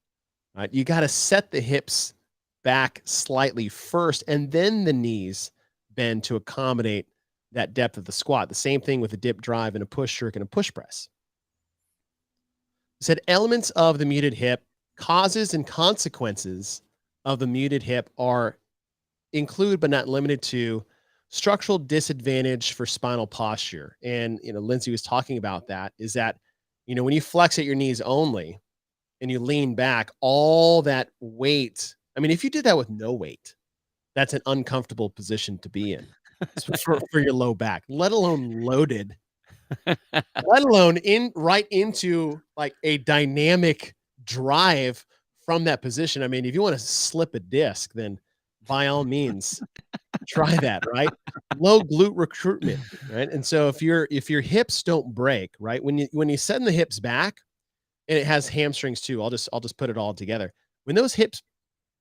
Speaker 1: Right? You got to set the hips back slightly first, and then the knees bend to accommodate that depth of the squat. The same thing with a dip drive and a push jerk and a push press. I said elements of the muted hip, causes and consequences of the muted hip are include but not limited to structural disadvantage for spinal posture. And Lindsay was talking about that is that when you flex at your knees only and you lean back, all that weight. I mean, if you did that with no weight, that's an uncomfortable position to be in for your low back, let alone loaded, let alone right into like a dynamic drive from that position. I mean, if you want to slip a disc, then by all means try that, right? Low glute recruitment, right? And so if your hips don't break, right, when you send the hips back, and it has hamstrings too. I'll just put it all together. When those hips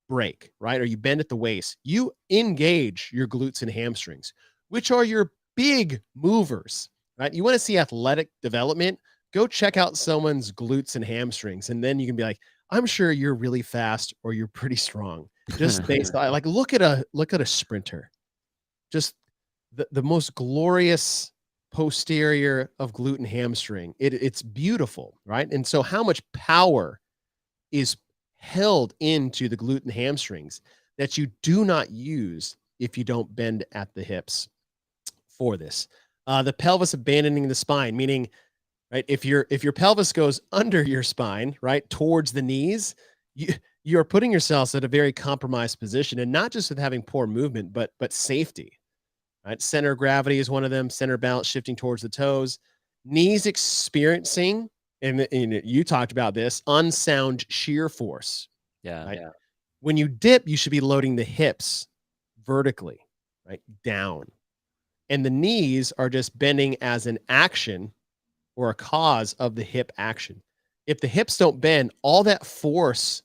Speaker 1: break, right, or you bend at the waist, you engage your glutes and hamstrings, which are your big movers, right? You want to see athletic development, go check out someone's glutes and hamstrings, and then you can be like, I'm sure you're really fast or you're pretty strong. Just based on like look at a sprinter. Just the most glorious posterior of glute and hamstring. It's beautiful, right? And so how much power is held into the glute and hamstrings that you do not use if you don't bend at the hips for this. The pelvis abandoning the spine, meaning, right, if your pelvis goes under your spine, right, towards the knees, you're putting yourselves at a very compromised position, and not just with having poor movement, but safety. Right, center of gravity is one of them. Center balance shifting towards the toes. Knees experiencing, and you talked about this, unsound shear force.
Speaker 4: Yeah.
Speaker 1: Right. Yeah. When you dip, you should be loading the hips vertically, right, down, and the knees are just bending as an action or a cause of the hip action. If the hips don't bend, all that force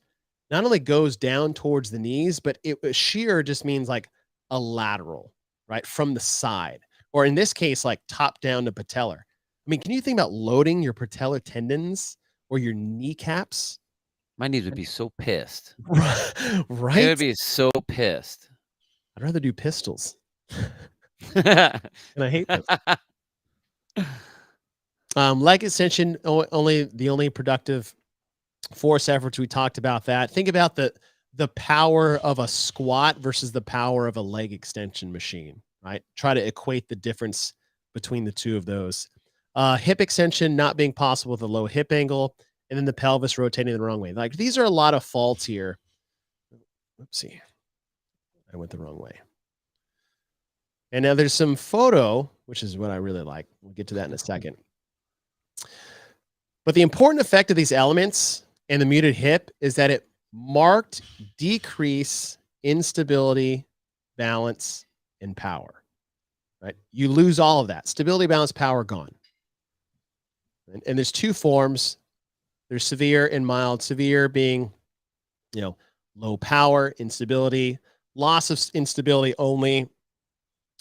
Speaker 1: not only goes down towards the knees, but shear just means like a lateral, right, from the side, or in this case, like top down to patellar. I mean, can you think about loading your patellar tendons or your kneecaps?
Speaker 4: My knees would be so pissed. They
Speaker 1: Right?
Speaker 4: would be so pissed.
Speaker 1: I'd rather do pistols. And I hate those. Leg extension, the only productive force efforts. We talked about that. Think about the power of a squat versus the power of a leg extension machine, right? Try to equate the difference between the two of those. Hip extension not being possible with a low hip angle, and then the pelvis rotating the wrong way. Like, these are a lot of faults here. Oopsie. I went the wrong way. And now there's some photo, which is what I really like. We'll get to that in a second. But the important effect of these elements and the muted hip is that it marked decrease instability, balance, and power. Right? You lose all of that. Stability, balance, power gone. And there's two forms. There's severe and mild. Severe being, low power, instability, loss of instability only.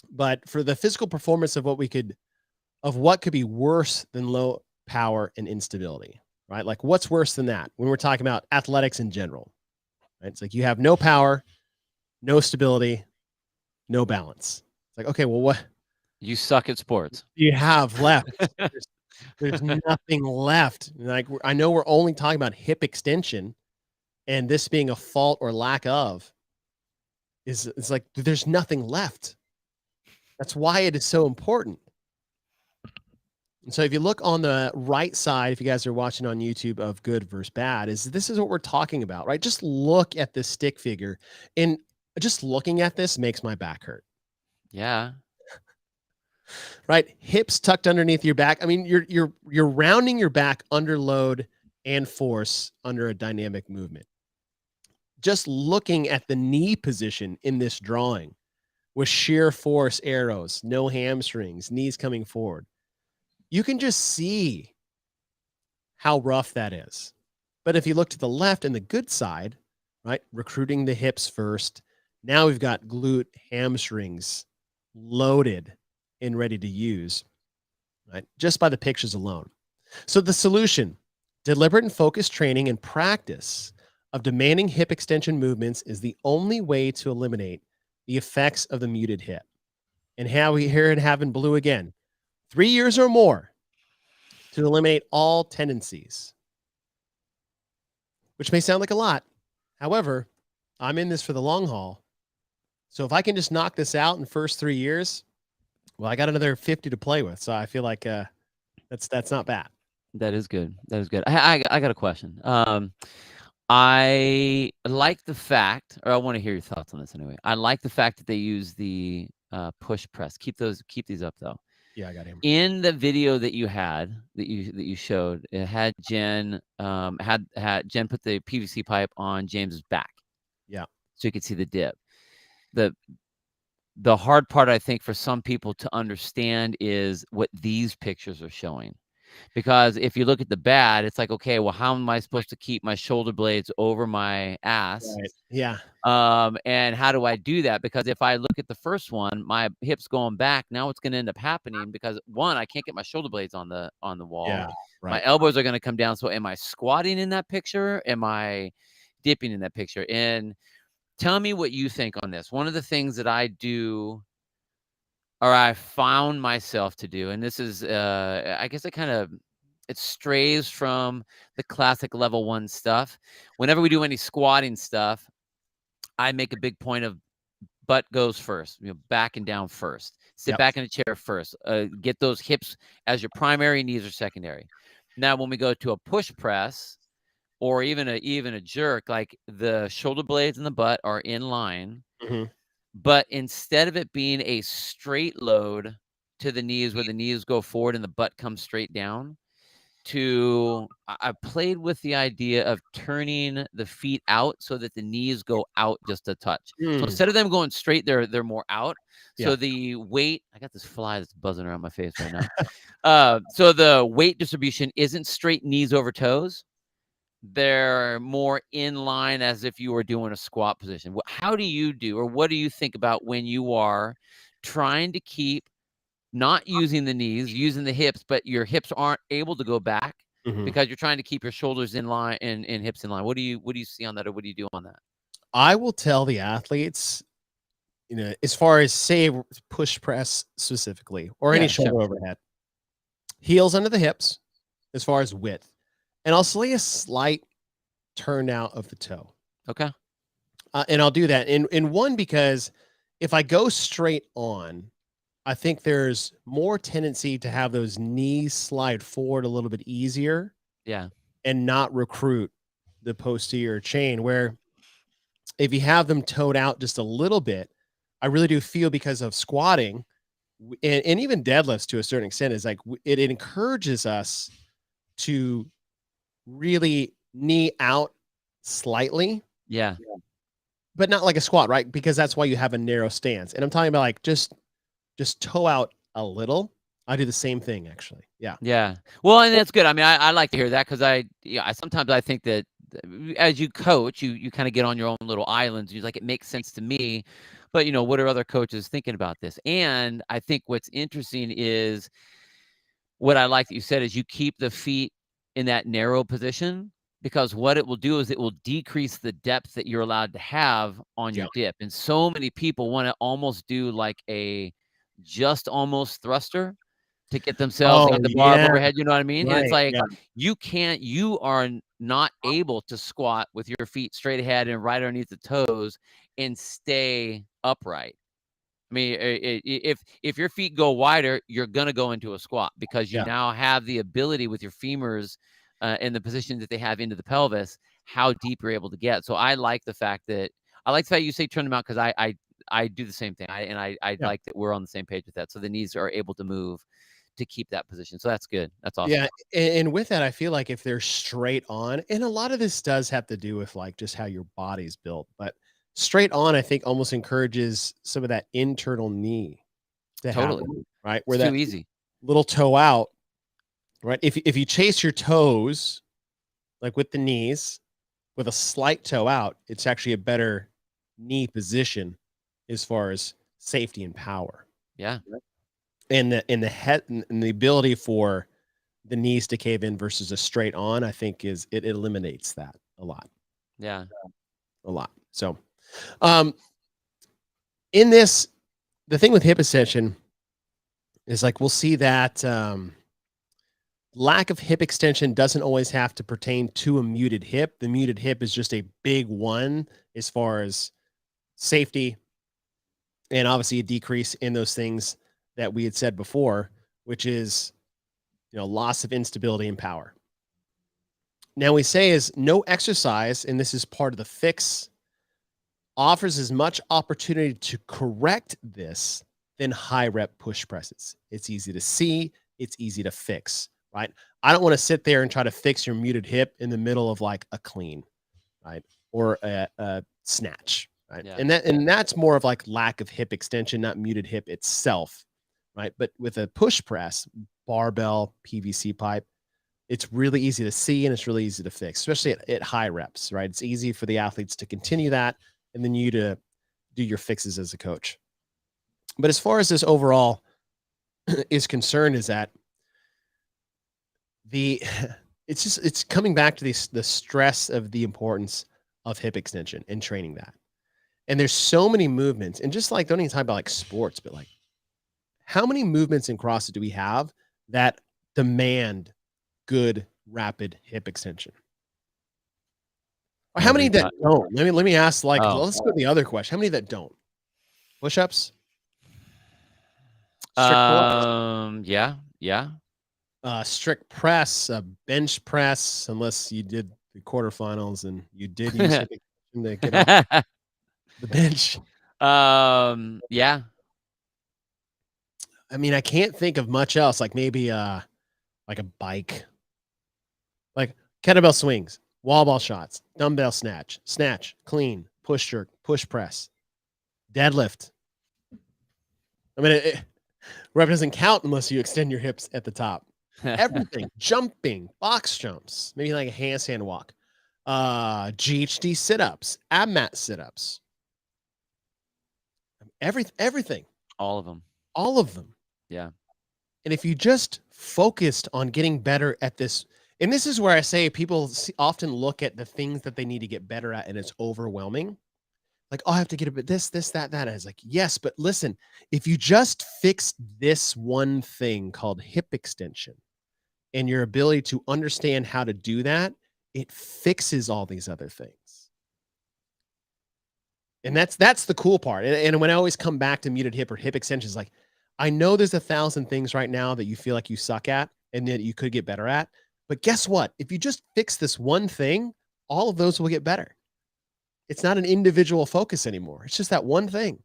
Speaker 1: But for the physical performance of what could be worse than low power and instability, right? Like, what's worse than that when we're talking about athletics in general, right? It's like you have no power, no stability, no balance. It's like, okay, well, what
Speaker 4: You suck at sports.
Speaker 1: do you have left? There's nothing left. Like, I know we're only talking about hip extension, and this being a fault or lack of it's like there's nothing left. That's why it is so important. And so if you look on the right side, if you guys are watching on YouTube, of good versus bad, this is what we're talking about, right? Just look at this stick figure, and just looking at this makes my back hurt.
Speaker 4: Yeah.
Speaker 1: Right? Hips tucked underneath your back. I mean, you're rounding your back under load and force under a dynamic movement. Just looking at the knee position in this drawing with sheer force arrows, no hamstrings, knees coming forward, you can just see how rough that is. But if you look to the left and the good side, right, recruiting the hips first, now we've got glute, hamstrings loaded and ready to use, right, just by the pictures alone. So the solution, deliberate and focused training and practice of demanding hip extension movements is the only way to eliminate the effects of the muted hip. And how we hear it have in blue again, 3 years or more to eliminate all tendencies, which may sound like a lot. However, I'm in this for the long haul. So if I can just knock this out in the first 3 years, well, I got another 50 to play with. So I feel like that's not bad.
Speaker 4: That is good. That is good. I got a question. I like the fact, or I want to hear your thoughts on this anyway. I like the fact that they use the push press. Keep these up though.
Speaker 1: Yeah, I got him.
Speaker 4: In the video that you showed, it had Jen had Jen put the PVC pipe on James's back.
Speaker 1: Yeah.
Speaker 4: So you could see the dip. The hard part, I think, for some people to understand is what these pictures are showing. Because if you look at the bad, it's like, okay, well, how am I supposed to keep my shoulder blades over my ass?
Speaker 1: Right. Yeah.
Speaker 4: And how do I do that? Because if I look at the first one, my hips going back, now what's going to end up happening? Because one, I can't get my shoulder blades on the wall.
Speaker 1: Yeah. Right.
Speaker 4: My elbows are going to come down. So am I squatting in that picture? Am I dipping in that picture? And tell me what you think on this. One of the things that I do, or I found myself to do, and this is, I guess it strays from the classic level 1 stuff. Whenever we do any squatting stuff, I make a big point of butt goes first, back and down first. Sit back in a chair first. Get those hips as your primary, knees are secondary. Now, when we go to a push press or even a jerk, like the shoulder blades and the butt are in line.
Speaker 1: Mm-hmm.
Speaker 4: But instead of it being a straight load to the knees where the knees go forward and the butt comes straight down, I played with the idea of turning the feet out so that the knees go out just a touch. So instead of them going straight, they're more out. So the weight, I got this fly that's buzzing around my face right now. So the weight distribution isn't straight knees over toes. They're more in line as if you were doing a squat position. How do you do, or what do you think about when you are trying to keep not using the knees, using the hips, but your hips aren't able to go back
Speaker 1: Mhm.
Speaker 4: because you're trying to keep your shoulders in line and hips in line. What do you see on that, or what do you do on that?
Speaker 1: I will tell the athletes, as far as say push press specifically or any
Speaker 4: Yeah, sure.
Speaker 1: shoulder overhead, heels under the hips as far as width, and I'll lay a slight turn out of the toe.
Speaker 4: Okay.
Speaker 1: And I'll do that in one because if I go straight on, I think there's more tendency to have those knees slide forward a little bit easier
Speaker 4: Yeah.
Speaker 1: and not recruit the posterior chain. Where if you have them toed out just a little bit, I really do feel because of squatting and even deadlifts to a certain extent is like it encourages us to really knee out slightly,
Speaker 4: Yeah.
Speaker 1: but not like a squat, right? Because that's why you have a narrow stance. And I'm talking about like just toe out a little. I do the same thing actually. Yeah.
Speaker 4: Yeah. Well, and that's good. I mean, I like to hear that because I sometimes I think that as you coach, you kind of get on your own little islands. You're like, it makes sense to me, but what are other coaches thinking about this? And I think what's interesting is what I like that you said is you keep the feet in that narrow position because what it will do is it will decrease the depth that you're allowed to have on
Speaker 1: Yeah.
Speaker 4: your dip. And so many people want to almost do like a just almost thruster to get themselves to
Speaker 1: Oh
Speaker 4: get the barb
Speaker 1: yeah.
Speaker 4: overhead, you know what I mean? And it's
Speaker 1: Right.
Speaker 4: like
Speaker 1: Yeah.
Speaker 4: you are not able to squat with your feet straight ahead and right underneath the toes and stay upright. I mean, if your feet go wider, you're gonna go into a squat because you
Speaker 1: Yeah.
Speaker 4: now have the ability with your femurs in the position that they have into the pelvis, how deep you're able to get. So I like the fact that you say turn them out because I do the same thing. I
Speaker 1: Yeah.
Speaker 4: like that we're on the same page with that. So the knees are able to move to keep that position. So that's good. That's awesome.
Speaker 1: Yeah, and with that, I feel like if they're straight on, and a lot of this does have to do with like just how your body's built, but straight on, I think almost encourages some of that internal knee to
Speaker 4: Totally.
Speaker 1: happen, right? Where
Speaker 4: It's too
Speaker 1: that
Speaker 4: easy.
Speaker 1: little toe out, right? If you chase your toes like with the knees with a slight toe out, it's actually a better knee position as far as safety and power,
Speaker 4: Yeah.
Speaker 1: and the head and the ability for the knees to cave in versus a straight on, I think it eliminates that a lot,
Speaker 4: Yeah.
Speaker 1: a lot. So, um, in this, the thing with hip extension is like we'll see that lack of hip extension doesn't always have to pertain to a muted hip. The muted hip is just a big one as far as safety, and obviously a decrease in those things that we had said before, which is loss of instability and power. Now we say is no exercise, and this is part of the fix, offers as much opportunity to correct this than high rep push presses. It's easy to see, it's easy to fix, right? I don't want to sit there and try to fix your muted hip in the middle of like a clean, right? Or a snatch, right?
Speaker 4: Yeah.
Speaker 1: And that's more of like lack of hip extension, not muted hip itself, right? But with a push press, barbell, PVC pipe, it's really easy to see and it's really easy to fix, especially at high reps, right? It's easy for the athletes to continue that and then you to do your fixes as a coach. But as far as this overall is concerned, is that the it's coming back to the stress of the importance of hip extension and training that. And there's so many movements, and just like don't even talk about like sports, but like how many movements in CrossFit do we have that demand good rapid hip extension? Or how many that don't? Let me ask, like, let's go to the other question. How many that don't? Push-ups? Strict pull-ups?
Speaker 4: Yeah. Yeah.
Speaker 1: Strict press, bench press, unless you did the quarterfinals and you did use hip extension to get off the bench.
Speaker 4: Yeah.
Speaker 1: I mean, I can't think of much else, like maybe like a bike, like kettlebell swings, wall ball shots, dumbbell snatch, clean, push jerk, push press, deadlift. I mean, rep doesn't count unless you extend your hips at the top. Everything, jumping, box jumps, maybe like a handstand walk, GHD sit-ups, ab mat sit-ups, everything,
Speaker 4: All of them.
Speaker 1: all of them.
Speaker 4: Yeah.
Speaker 1: And if you just focused on getting better at this, and this is where I say people often look at the things that they need to get better at, and it's overwhelming. Like, oh, I have to get a bit this, that. And it's like, yes, but listen, if you just fixed this one thing called hip extension and your ability to understand how to do that, it fixes all these other things. And that's the cool part. And when I always come back to muted hip or hip extensions, like, I know there's 1,000 things right now that you feel like you suck at and that you could get better at. But guess what? If you just fix this one thing, all of those will get better. It's not an individual focus anymore. It's just that one thing.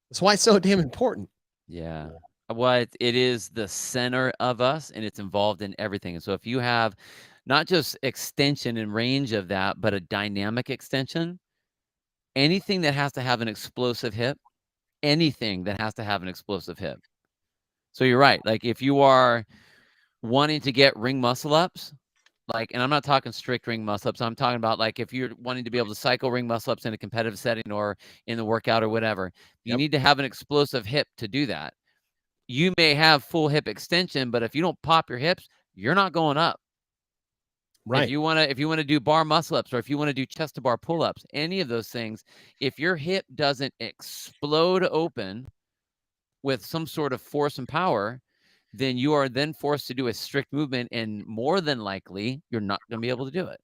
Speaker 1: That's why it's so damn important.
Speaker 4: Yeah. Well, it is the center of us, and it's involved in everything. And so if you have not just extension and range of that, but a dynamic extension, anything that has to have an explosive hip, anything that has to have an explosive hip. So you're right. Like if you are wanting to get ring muscle ups, like, and I'm not talking strict ring muscle ups. I'm talking about like if you're wanting to be able to cycle ring muscle ups in a competitive setting or in the workout or whatever, you need to have an explosive hip to do that. You may have full hip extension, but if you don't pop your hips, you're not going up.
Speaker 1: Right.
Speaker 4: If you want to do bar muscle ups, or if you want to do chest to bar pull ups, any of those things, if your hip doesn't explode open with some sort of force and power, then you are then forced to do a strict movement, and more than likely you're not going to be able to do it.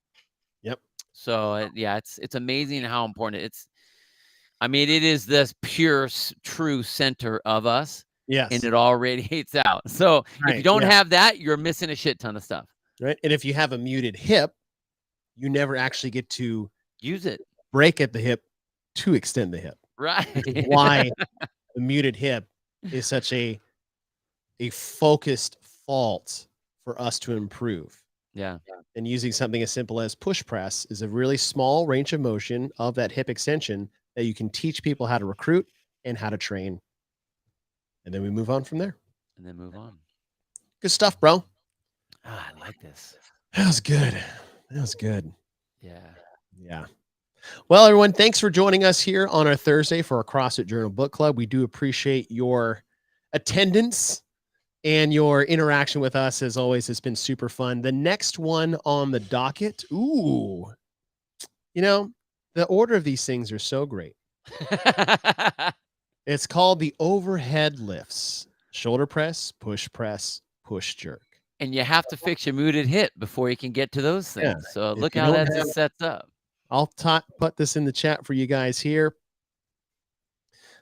Speaker 1: Yep.
Speaker 4: So yeah, it's amazing how important it is this pure, true center of us.
Speaker 1: Yes.
Speaker 4: And it all radiates out. So if you don't have that, you're missing a shit ton of stuff.
Speaker 1: Right. And if you have a muted hip, you never actually get to
Speaker 4: use it,
Speaker 1: break at the hip to extend the hip.
Speaker 4: Right.
Speaker 1: Why the muted hip is such a focused fault for us to improve.
Speaker 4: Yeah.
Speaker 1: And using something as simple as push press is a really small range of motion of that hip extension that you can teach people how to recruit and how to train. And then we move on from there.
Speaker 4: And then move on.
Speaker 1: Good stuff, bro.
Speaker 4: I like this.
Speaker 1: That was good. That was good.
Speaker 4: Yeah.
Speaker 1: Yeah. Well, everyone, thanks for joining us here on our Thursday for our CrossFit Journal Book Club. We do appreciate your attendance and your interaction with us. As always, it's been super fun. The next one on the docket, the order of these things are so great. It's called the overhead lifts: shoulder press, push jerk.
Speaker 4: And you have to fix your muted hip before you can get to those things. Yeah. So look how that sets up.
Speaker 1: I'll put this in the chat for you guys here.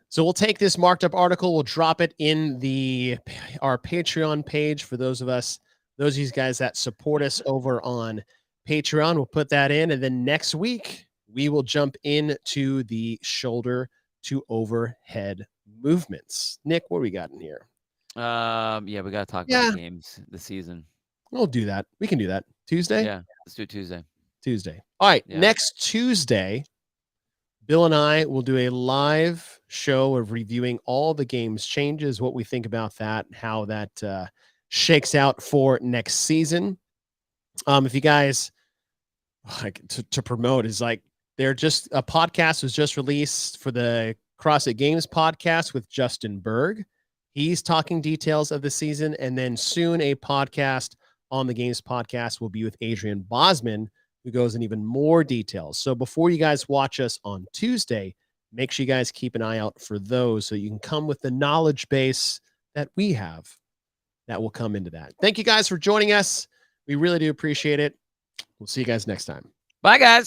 Speaker 1: So we'll take this marked up article. We'll drop it in our Patreon page for those of you guys that support us over on Patreon. We'll put that in. And then next week, we will jump into the shoulder to overhead movements. Nick, what do we got in here?
Speaker 4: Yeah, we got to talk about the games this season.
Speaker 1: We'll do that. We can do that. Tuesday?
Speaker 4: Yeah, let's do Tuesday.
Speaker 1: All right. Yeah. Next Tuesday, Bill and I will do a live show of reviewing all the games changes, what we think about that, how that shakes out for next season. If you guys like to promote, is like a podcast was just released for the CrossFit Games podcast with Justin Berg. He's talking details of the season, and then soon a podcast on the Games podcast will be with Adrian Bosman, who goes in even more details. So before you guys watch us on Tuesday, make sure you guys keep an eye out for those so you can come with the knowledge base that we have that will come into that. Thank you guys for joining us. We really do appreciate it. We'll see you guys next time.
Speaker 4: Bye, guys.